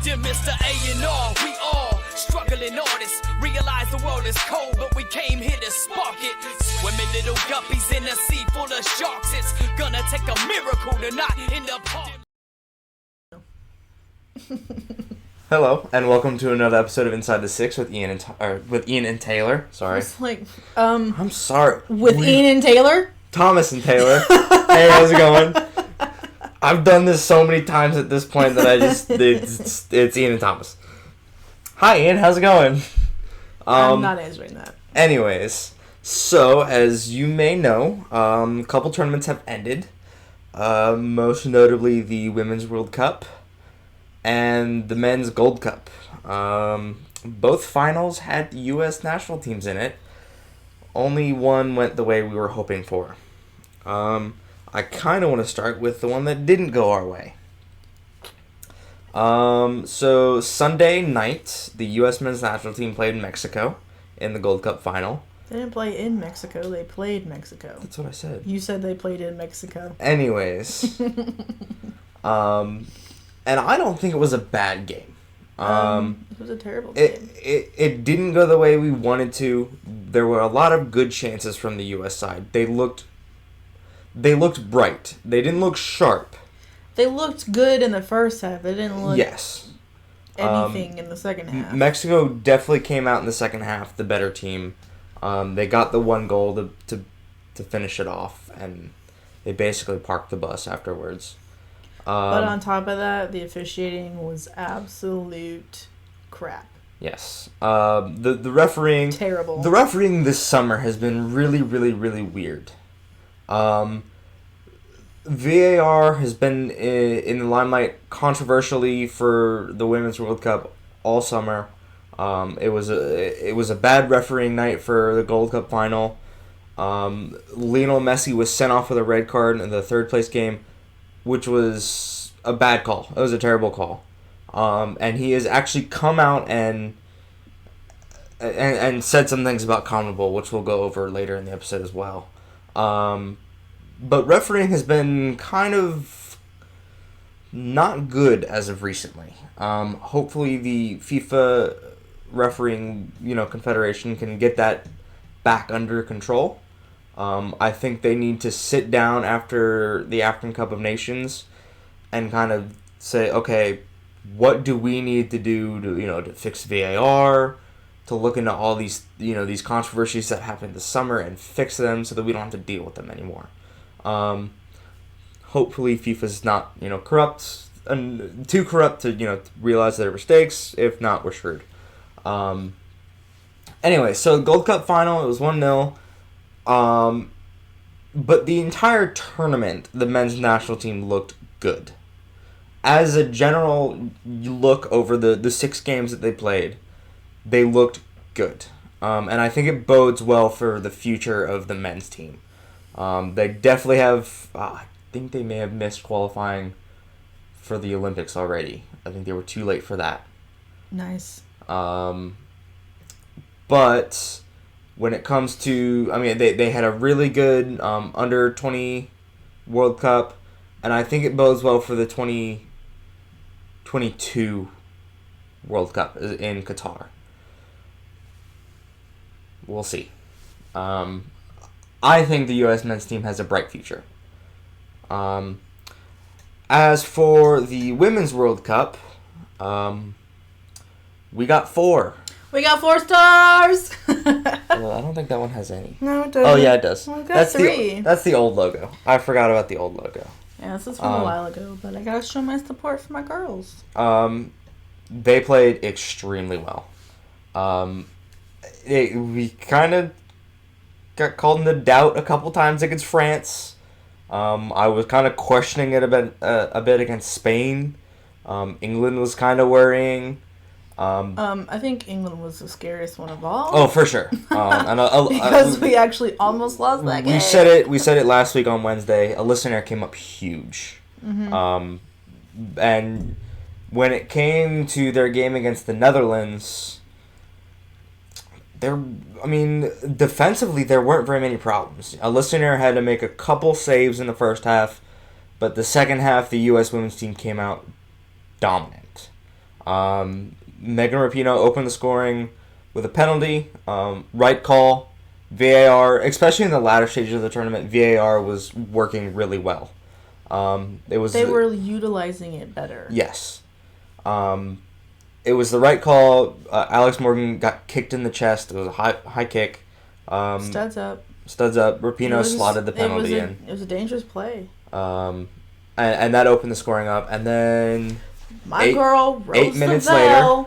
Dear Mr. A&R, we all struggling artists. Realize the world is cold, but we came here to spark it. Swimming little guppies in a sea full of sharks. It's gonna take a miracle to not end up hard. Hello, and welcome to another episode of Inside the Six with Ian and Taylor. Sorry. It's like, I'm sorry. with Ian and Taylor? Thomas and Taylor. Hey, how's it going? I've done this so many times at this point that it's Ian and Thomas. Hi, Ian. How's it going? I'm not answering that. Anyways, so as you may know, a couple tournaments have ended. Most notably the Women's World Cup and the Men's Gold Cup. Both finals had U.S. national teams in it. Only one went the way we were hoping for. I kind of want to start with the one that didn't go our way. So Sunday night, the U.S. men's national team played Mexico in the Gold Cup final. They didn't play in Mexico. They played Mexico. That's what I said. You said they played in Mexico. Anyways. And I don't think it was a bad game. It was a terrible game. It didn't go the way we wanted to. There were a lot of good chances from the U.S. side. They looked bright. They didn't look sharp. They looked good in the first half. They didn't look anything in the second half. Mexico definitely came out in the second half the better team. They got the one goal to finish it off, and they basically parked the bus afterwards. But on top of that, the officiating was absolute crap. Yes. The refereeing... Terrible. The refereeing this summer has been really, really, really weird. VAR has been in the limelight controversially for the Women's World Cup all summer. It was a bad refereeing night for the Gold Cup final. Lionel Messi was sent off with a red card in the third place game, which was a bad call. It was a terrible call. And he has actually come out and said some things about CONMEBOL, which we'll go over later in the episode as well. But refereeing has been kind of not good as of recently. Hopefully the FIFA refereeing, confederation can get that back under control. I think they need to sit down after the African Cup of Nations and kind of say, okay, what do we need to do to fix VAR, to look into all these these controversies that happened this summer and fix them so that we don't have to deal with them anymore. Hopefully FIFA's not corrupt and too corrupt to realize their mistakes. If not, we're screwed. Anyway, so Gold Cup final, it was 1-0. But the entire tournament, the men's national team looked good. As a general look over the 6 games that they played, they looked good. And I think it bodes well for the future of the men's team. They definitely have... I think they may have missed qualifying for the Olympics already. I think they were too late for that. Nice. But when it comes to... they had a really good under-20 World Cup. And I think it bodes well for the 2022 World Cup in Qatar. We'll see. I think the U.S. men's team has a bright future. As for the Women's World Cup, we got 4. We got 4 stars! Well, I don't think that one has any. No, it doesn't. Oh, yeah, it does. Well, we got 3. That's the old logo. I forgot about the old logo. Yeah, this is from a while ago, but I gotta show my support for my girls. They played extremely well. We kind of got called into doubt a couple times against France. I was kind of questioning it a bit against Spain. England was kind of worrying. I think England was the scariest one of all. Oh, for sure. Because we actually almost lost that game. We said it last week on Wednesday. A listener came up huge. Mm-hmm. And when it came to their game against the Netherlands, defensively there weren't very many problems. A listener had to make a couple saves in the first half, but the second half the U.S. women's team came out dominant. Megan Rapinoe opened the scoring with a penalty. Right call. VAR, especially in the latter stages of the tournament, VAR was working really well. They were utilizing it better. Yes. It was the right call. Alex Morgan got kicked in the chest. It was a high kick. Studs up. Rapinoe slotted the penalty in. It was a dangerous play. And that opened the scoring up. And then... My girl, Rose 8 minutes later...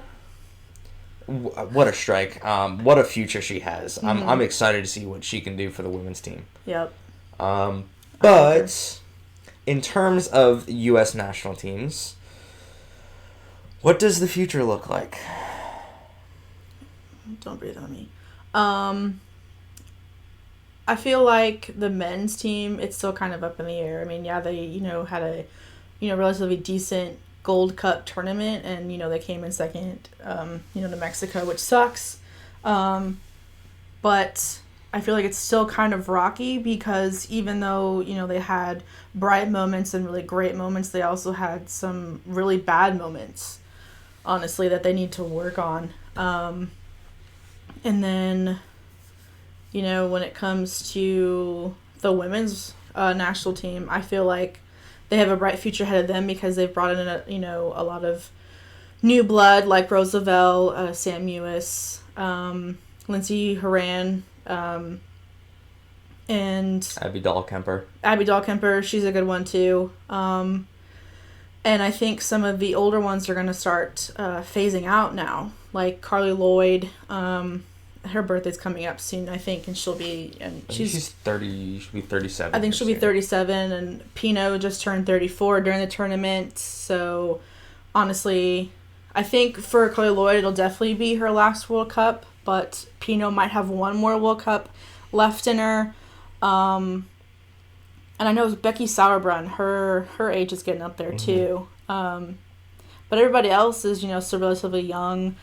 What a strike. What a future she has. Mm-hmm. I'm excited to see what she can do for the women's team. Yep. But in terms of U.S. national teams, what does the future look like? Don't breathe on me. I feel like the men's team, it's still kind of up in the air. I mean, yeah, they, had a, relatively decent Gold Cup tournament, and they came in second to Mexico, which sucks, but I feel like it's still kind of rocky, because even though they had bright moments and really great moments, they also had some really bad moments, honestly, that they need to work on. And then when it comes to the women's national team, I feel like they have a bright future ahead of them, because they've brought in a lot of new blood, like Rose Lavelle, Sam Mewis, Lindsey Horan, and Abby Dahlkemper. She's a good one too. And I think some of the older ones are going to start phasing out now, like Carly Lloyd. Her birthday's coming up soon, I think, and she's 30. She'll be 37. I think she'll be 37, and Pino just turned 34 during the tournament. So, honestly, I think for Carly Lloyd, it'll definitely be her last World Cup, but Pino might have one more World Cup left in her. And I know Becky Sauerbrunn, her age is getting up there too. But everybody else is, still relatively young.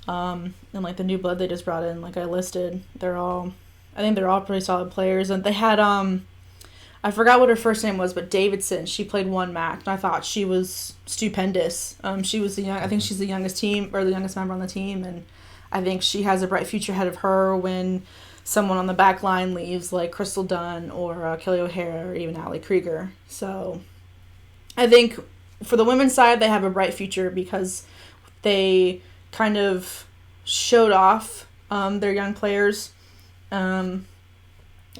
And like the new blood they just brought in, like I listed, I think they're all pretty solid players. And they had I forgot what her first name was, but Davidson, she played one match, and I thought she was stupendous. She was I think she's the youngest member on the team, and I think she has a bright future ahead of her when someone on the back line leaves, like Crystal Dunn or Kelly O'Hara or even Ali Krieger. So I think for the women's side, they have a bright future, because they kind of showed off their young players. And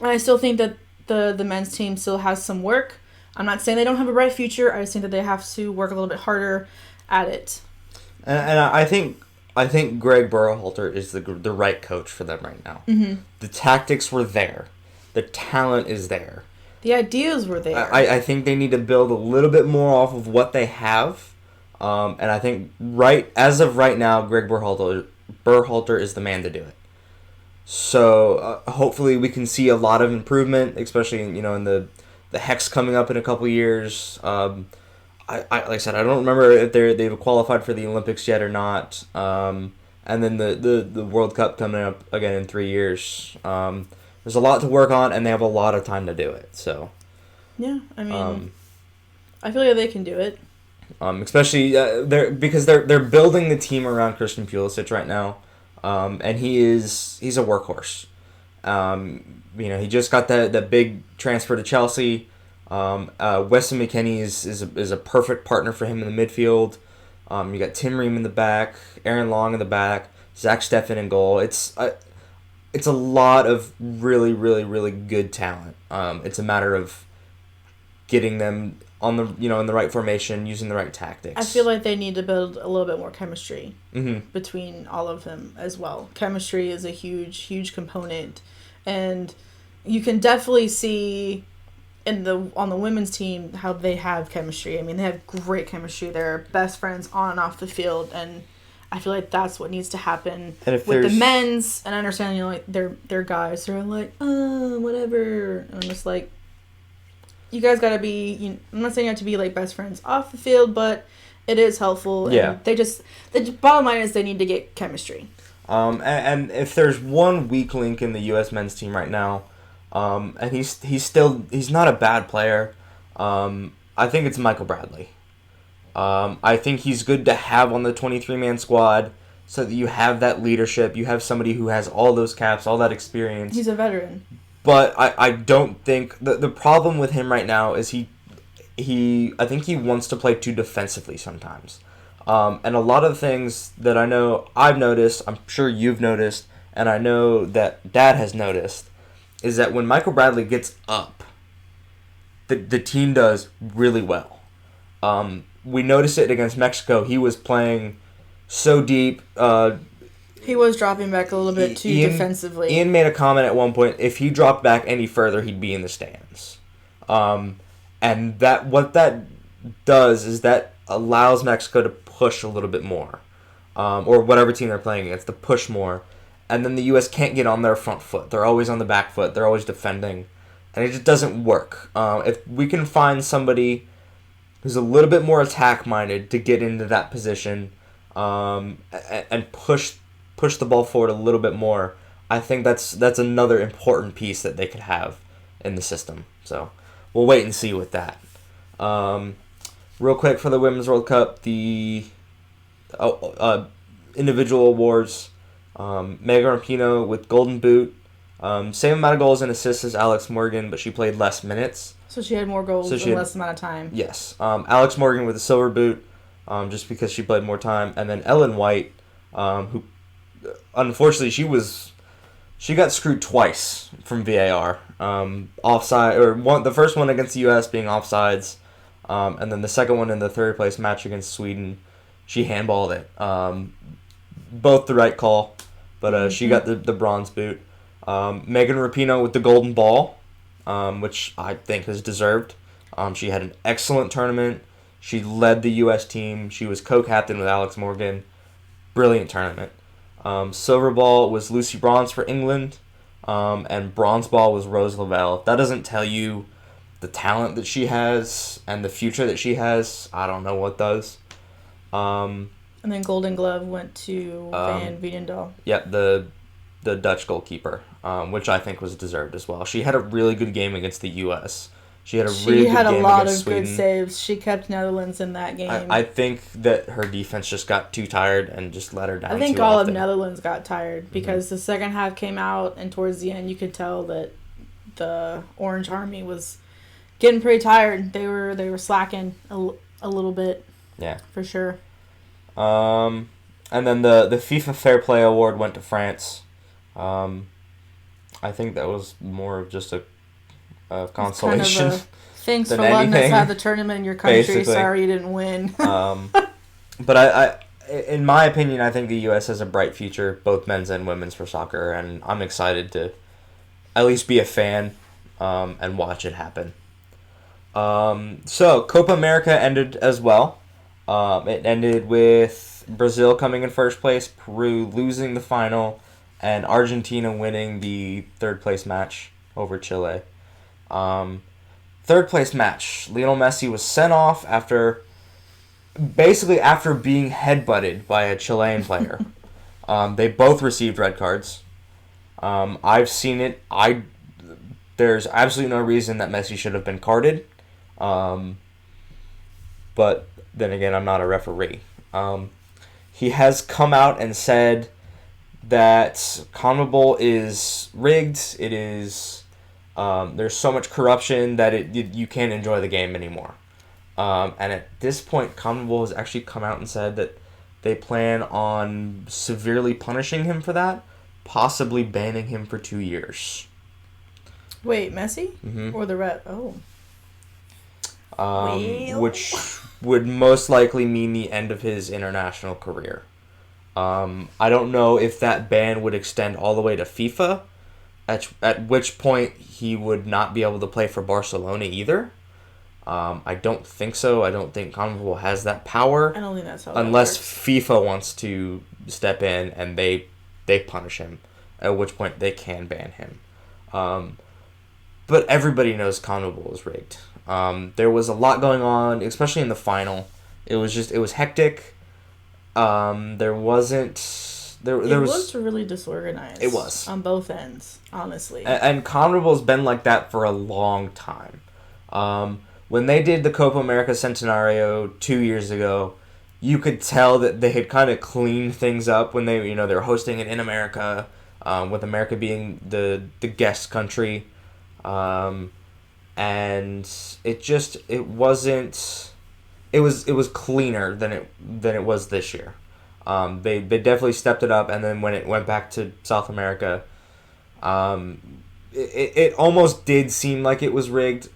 I still think that the men's team still has some work. I'm not saying they don't have a bright future. I just think that they have to work a little bit harder at it. And I think Greg Berhalter is the right coach for them right now. Mm-hmm. The tactics were there. The talent is there. The ideas were there. I think they need to build a little bit more off of what they have. And I think as of right now, Greg Berhalter is the man to do it. So hopefully we can see a lot of improvement, especially in the Hex coming up in a couple years. Like I said, I don't remember if they've qualified for the Olympics yet or not. And then the World Cup coming up again in 3 years. There's a lot to work on, and they have a lot of time to do it. So yeah, I mean, I feel like they can do it. Especially because they're building the team around Christian Pulisic right now, and he's a workhorse. He just got that big transfer to Chelsea. Weston McKennie is a perfect partner for him in the midfield. You got Tim Ream in the back, Aaron Long in the back, Zach Steffen in goal. It's a lot of really, really, really good talent. It's a matter of getting them on the in the right formation, using the right tactics. I feel like they need to build a little bit more chemistry between all of them as well. Chemistry is a huge, huge component, and you can definitely see on the women's team how they have chemistry. I mean, they have great chemistry. They're best friends on and off the field, and I feel like that's what needs to happen with the men's. And I understand, like they're guys. They're like, whatever. And I'm just like, you guys gotta be. I'm not saying you have to be like best friends off the field, but it is helpful. Yeah. And the bottom line is they need to get chemistry. And if there's one weak link in the U.S. men's team right now, and he's not a bad player, I think it's Michael Bradley. I think he's good to have on the 23-man squad so that you have that leadership. You have somebody who has all those caps, all that experience. He's a veteran. But I don't think... The problem with him right now is I think he wants to play too defensively sometimes. And a lot of things that I know I've noticed, I'm sure you've noticed, and I know that Dad has noticed, is that when Michael Bradley gets up, the team does really well. We noticed it against Mexico. He was playing so deep. He was dropping back a little bit too defensively. Ian made a comment at one point, if he dropped back any further, he'd be in the stands. And what that does is that allows Mexico to push a little bit more. Or whatever team they're playing against, to push more. And then the U.S. can't get on their front foot. They're always on the back foot. They're always defending. And it just doesn't work. If we can find somebody who's a little bit more attack-minded to get into that position and push the ball forward a little bit more, I think that's another important piece that they could have in the system. So we'll wait and see with that. Real quick for the Women's World Cup, the individual awards. Megan Rapinoe with Golden Boot. Same amount of goals and assists as Alex Morgan, but she played less minutes. So she had more goals in less amount of time. Yes. Alex Morgan with the Silver Boot, just because she played more time. And then Ellen White, who, unfortunately, she got screwed twice from VAR. Offside, the first one against the U.S. being offsides, and then the second one in the third place match against Sweden, she handballed it. Both the right call, but she got the bronze boot. Megan Rapinoe with the golden ball, which I think is deserved. She had an excellent tournament. She led the U.S. team. She was co-captain with Alex Morgan. Brilliant tournament. Silver ball was Lucy Bronze for England, and bronze ball was Rose Lavelle. If that doesn't tell you the talent that she has and the future that she has, I don't know what does. And then Golden Glove went to Van Veenendaal. Yeah, the Dutch goalkeeper, which I think was deserved as well. She had a really good game against the U.S. She had a really good game against Sweden. She had a lot of good saves. She kept Netherlands in that game. I think that her defense just got too tired and just let her down. I think all of Netherlands got tired because the second half came out, and towards the end you could tell that the Orange Army was getting pretty tired. They were slacking a little bit. Yeah, for sure. And then the FIFA Fair Play Award went to France. I think that was more of just a consolation. Kind of thanks for letting us have the tournament in your country. Basically. Sorry you didn't win. But I, in my opinion, I think the U.S. has a bright future, both men's and women's, for soccer, and I'm excited to at least be a fan and watch it happen. So Copa America ended as well. It ended with Brazil coming in first place, Peru losing the final, and Argentina winning the third place match over Chile. Third place match, Lionel Messi was sent off after being headbutted by a Chilean player. They both received red cards. I've seen it. There's absolutely no reason that Messi should have been carded. But then again, I'm not a referee. He has come out and said that CONMEBOL is rigged. It is there's so much corruption that you can't enjoy the game anymore. And at this point, CONMEBOL has actually come out and said that they plan on severely punishing him for that, possibly banning him for 2 years. Wait, Messi? Mm-hmm. Or the rep? Oh. Which would most likely mean the end of his international career. I don't know if that ban would extend all the way to FIFA, at which point he would not be able to play for Barcelona either. I don't think so. I don't think CONMEBOL has that power. I don't think that's how unless that works. FIFA wants to step in and they punish him, at which point they can ban him. But everybody knows CONMEBOL is rigged. There was a lot going on, especially in the final. It was hectic. There wasn't... It was really disorganized. It was. On both ends, honestly. And CONMEBOL's been like that for a long time. when they did the Copa America Centenario 2 years ago, you could tell that they had kind of cleaned things up when they were hosting it in America, with America being the guest country, and it was cleaner than it was this year. They definitely stepped it up, and then when it went back to South America, it almost did seem like it was rigged,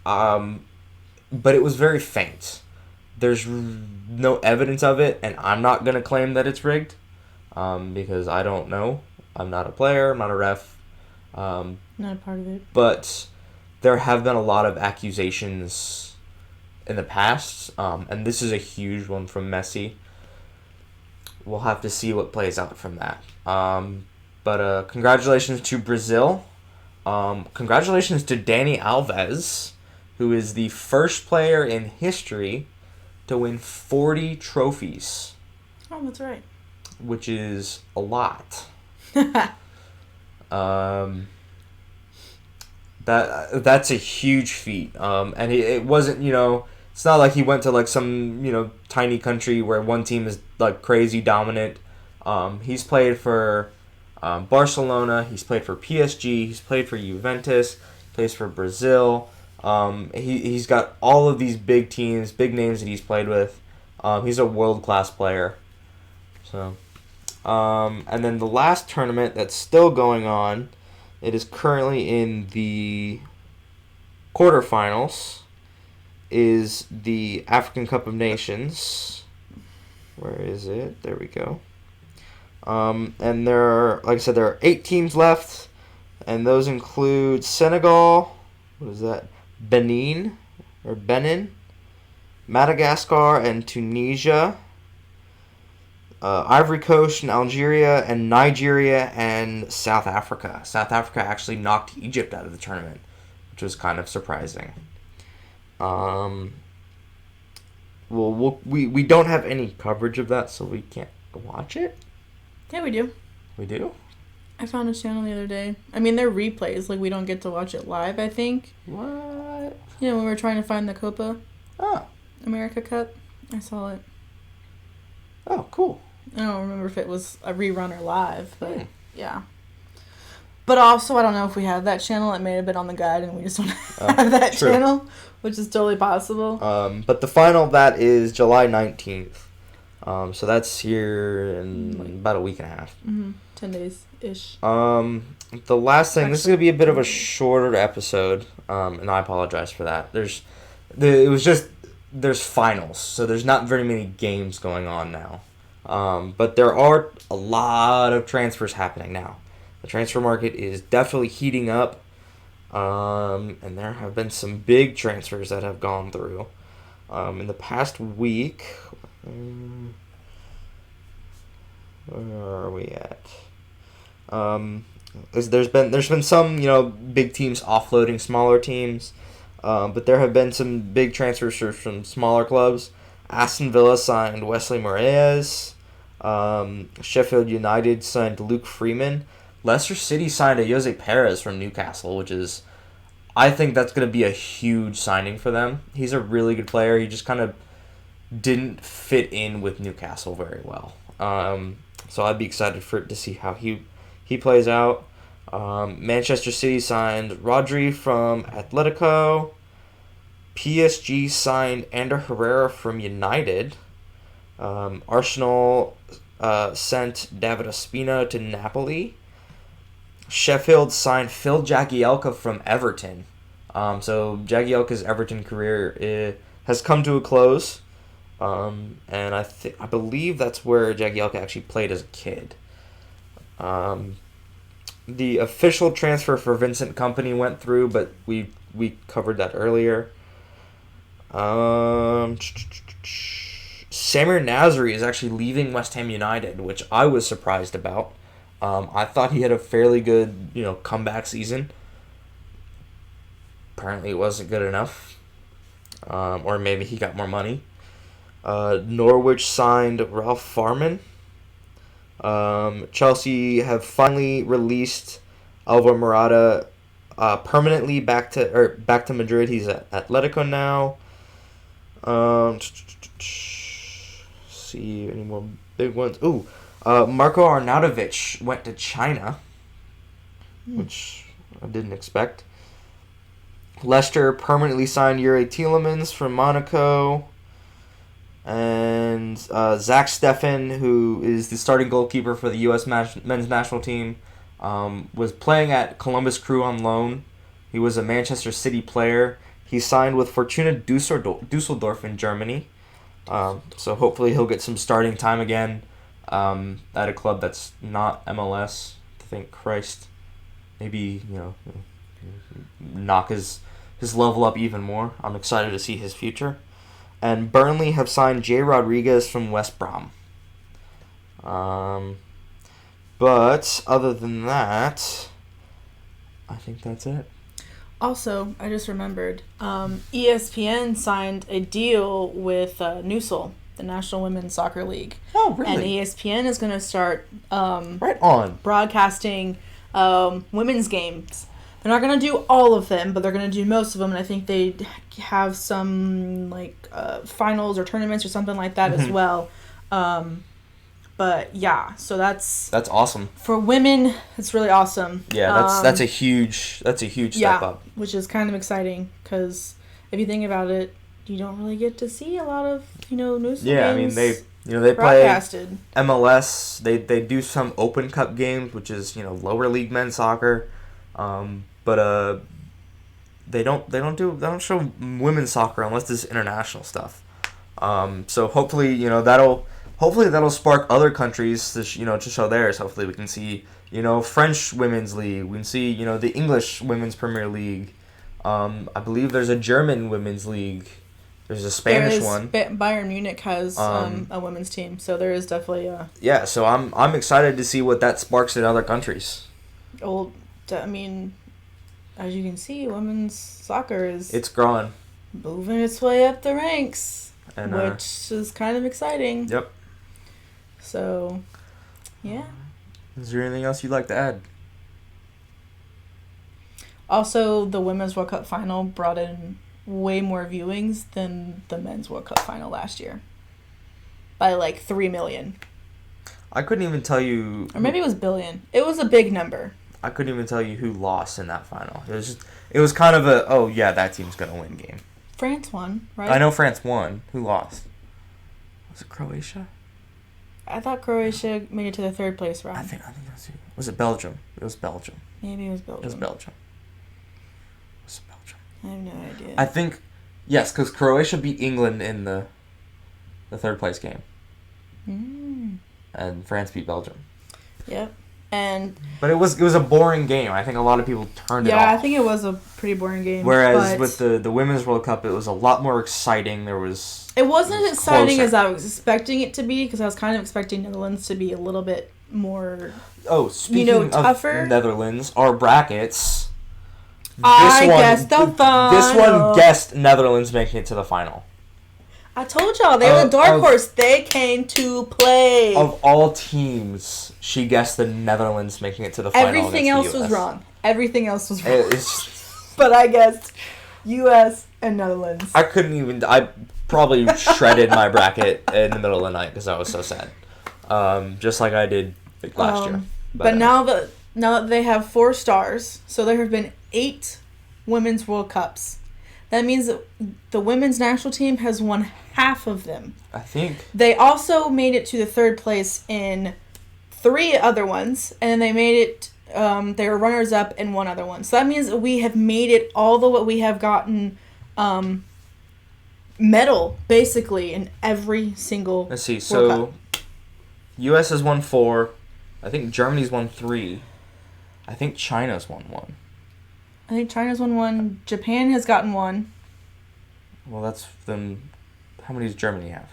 but it was very faint. There's no evidence of it, and I'm not going to claim that it's rigged, because I don't know. I'm not a player, I'm not a ref. Not a part of it. But there have been a lot of accusations in the past, and this is a huge one from Messi. We'll have to see what plays out from that. But congratulations to Brazil. Congratulations to Dani Alves, who is the first player in history to win 40 trophies. Oh, that's right. Which is a lot. That's a huge feat. And it wasn't, it's not like he went to like some, tiny country where one team is like crazy dominant. He's played for Barcelona, he's played for PSG, he's played for Juventus, plays for Brazil. He's got all of these big teams, big names that he's played with. He's a world-class player. So, and then the last tournament that's still going on, it is currently in the quarterfinals, is the African Cup of Nations. Where is it? There we go. And there are, like I said, there are 8 teams left, and those include Senegal, what is that? Benin, Madagascar, and Tunisia, Ivory Coast, and Algeria, and Nigeria, and South Africa. South Africa actually knocked Egypt out of the tournament, which was kind of surprising. We don't have any coverage of that, so we can't watch it. Yeah, we do. We do? I found a channel the other day. I mean, they're replays. Like, we don't get to watch it live, I think. What? Yeah, when we were trying to find the Copa America Cup, I saw it. Oh, cool. I don't remember if it was a rerun or live, but yeah. But also, I don't know if we have that channel. It may have been on the guide, and we just don't have that channel, which is totally possible. But the final of that is July 19th. So that's here in about a week and a half. 10 days-ish. The last thing, this is going to be a bit of a shorter episode, and I apologize for that. There's finals, so there's not very many games going on now. But there are a lot of transfers happening now. The transfer market is definitely heating up, and there have been some big transfers that have gone through. In the past week, where are we at? There's been some big teams offloading smaller teams, but there have been some big transfers from smaller clubs. Aston Villa signed Wesley Moraes. Sheffield United signed Luke Freeman. Leicester City signed a Jose Perez from Newcastle, which is, I think that's going to be a huge signing for them. He's a really good player. He just kind of didn't fit in with Newcastle very well. So I'd be excited to see how he plays out. Manchester City signed Rodri from Atletico. PSG signed Ander Herrera from United. Arsenal sent David Ospina to Napoli. Sheffield signed Phil Jagielka from Everton. So Jagielka's Everton career has come to a close. And I believe that's where Jagielka actually played as a kid. The official transfer for Vincent Kompany went through, but we covered that earlier. Samir Nasri is actually leaving West Ham United, which I was surprised about. I thought he had a fairly good, comeback season. Apparently it wasn't good enough. Or maybe he got more money. Norwich signed Ralph Farman. Chelsea have finally released Alvaro Morata permanently back to Madrid. He's at Atletico now. See any more big ones? Ooh, Marko Arnautovic went to China, which I didn't expect. Leicester permanently signed Yuri Tielemans from Monaco. And Zach Steffen, who is the starting goalkeeper for the U.S. men's national team, was playing at Columbus Crew on loan. He was a Manchester City player. He signed with Fortuna Dusseldorf in Germany. So hopefully he'll get some starting time again at a club that's not MLS. Thank Christ. Maybe, knock his level up even more. I'm excited to see his future. And Burnley have signed Jay Rodriguez from West Brom. But other than that, I think that's it. Also, I just remembered, ESPN signed a deal with NUSL, the National Women's Soccer League. Oh, really? And ESPN is going to start right on broadcasting women's games. They're not going to do all of them, but they're going to do most of them, and I think they have some finals or tournaments or something like that as well. But yeah, so that's awesome. For women, it's really awesome. Yeah, that's a huge step up. Which is kind of exciting because if you think about it, you don't really get to see a lot of news. Yeah, games. I mean they broadcasted. Play MLS. They do some Open Cup games, which is lower league men's soccer, but they don't show women's soccer unless it's international stuff. So hopefully that'll spark other countries to show theirs. Hopefully we can see French women's league. We can see the English women's Premier League. I believe there's a German women's league. There's a Spanish one. Bayern Munich has a women's team, so there is definitely a. Yeah, so I'm excited to see what that sparks in other countries. Well, I mean, as you can see, women's soccer it's growing, moving its way up the ranks, and, which is kind of exciting. Yep. So, yeah. Is there anything else you'd like to add? Also, the Women's World Cup final brought in way more viewings than the Men's World Cup final last year. By 3 million. I couldn't even tell you... Or maybe it was billion. It was a big number. I couldn't even tell you who lost in that final. It was kind of that team's going to win game. France won, right? I know France won. Who lost? Was it Croatia? I thought Croatia made it to the third place round. I think that's it. Was it Belgium? It was Belgium. Maybe it was Belgium. It was Belgium. I have no idea. I think, yes, because Croatia beat England in the third place game. And France beat Belgium. Yep. But it was a boring game. I think a lot of people turned it off. Yeah, I think it was a pretty boring game. Whereas with the Women's World Cup, it was a lot more exciting. It wasn't as exciting closer. as I was expecting it to be, because I was kind of expecting Netherlands to be a little bit more, speaking tougher. Of Netherlands, our brackets... guessed the final. This one guessed Netherlands making it to the final. I told y'all, they were the dark horse. They came to play. Of all teams, she guessed the Netherlands making it to the final. Everything else was wrong. It's but I guessed U.S. and Netherlands. I probably shredded my bracket in the middle of the night because I was so sad. Just like I did last year. But now that they have 4 stars, so there have been 8 Women's World Cups. That means that the women's national team has won half of them. I think. They also made it to the third place in 3 other ones, and they made it, they were runners-up in 1 other one. So that means that we have made it, although we have gotten medal, basically, in every single Let's see, World so Cup. U.S. has won 4. I think Germany's won 3. I think China's won 1. I think China's won 1. Japan has gotten 1. Well, that's then. How many does Germany have?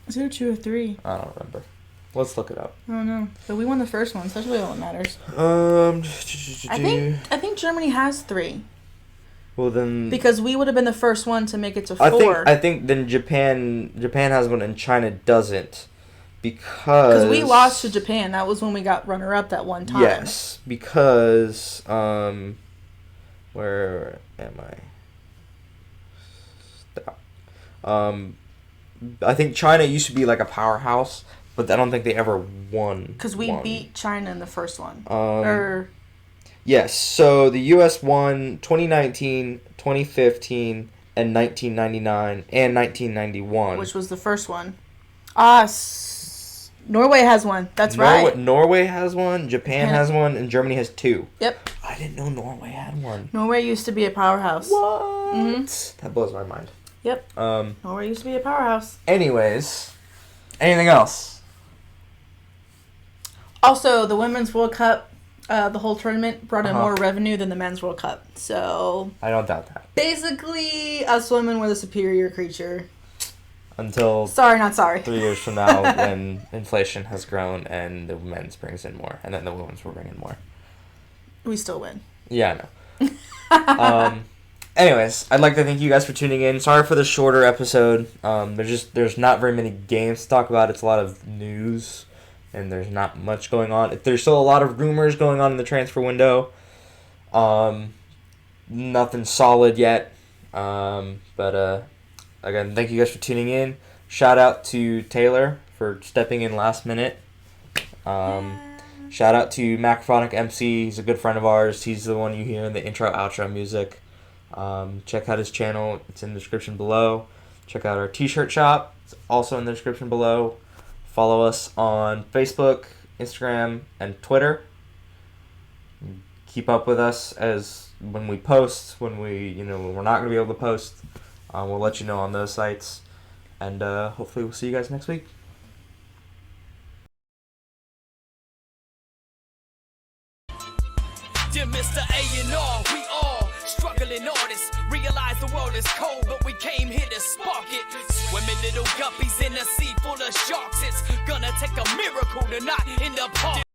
Is it 2 or 3? I don't remember. Let's look it up. I don't know. But we won the first one, so that's really all that matters. I think Germany has 3. Well then. Because we would have been the first one to make it to 4. I think then Japan has one and China doesn't. Because we lost to Japan. That was when we got runner-up that one time. Yes, because where am I? Stop. I think China used to be like a powerhouse, but I don't think they ever won. Because we beat China in the first one. Yes, so the U.S. won 2019, 2015, and 1999, and 1991. Which was the first one. Norway has one. That's right. Norway has one, Japan has one, and Germany has 2. Yep. I didn't know Norway had one. Norway used to be a powerhouse. What? Mm-hmm. That blows my mind. Yep. Norway used to be a powerhouse. Anyways, anything else? Also, the Women's World Cup, the whole tournament brought in more revenue than the Men's World Cup. So I don't doubt that. Basically, us women were the superior creature. Until sorry, not sorry. 3 years from now, when inflation has grown and the men's brings in more, and then the women's will bring in more. We still win. Yeah, I know. Anyways, I'd like to thank you guys for tuning in. Sorry for the shorter episode. There's not very many games to talk about. It's a lot of news, and there's not much going on. There's still a lot of rumors going on in the transfer window. Nothing solid yet. But again, thank you guys for tuning in. Shout out to Taylor for stepping in last minute. Shout out to Macrophonic MC. He's a good friend of ours. He's the one you hear in the intro, outro music. Check out his channel. It's in the description below. Check out our t-shirt shop. It's also in the description below. Follow us on Facebook, Instagram, and Twitter. Keep up with us as when we post, when we're not going to be able to post. We'll let you know on those sites. And hopefully we'll see you guys next week. Dear Mr. A&R, we all struggling artists. Realize the world is cold, but we came here to spark it. Swimming little guppies in a sea full of sharks. It's gonna take a miracle to not end up hard.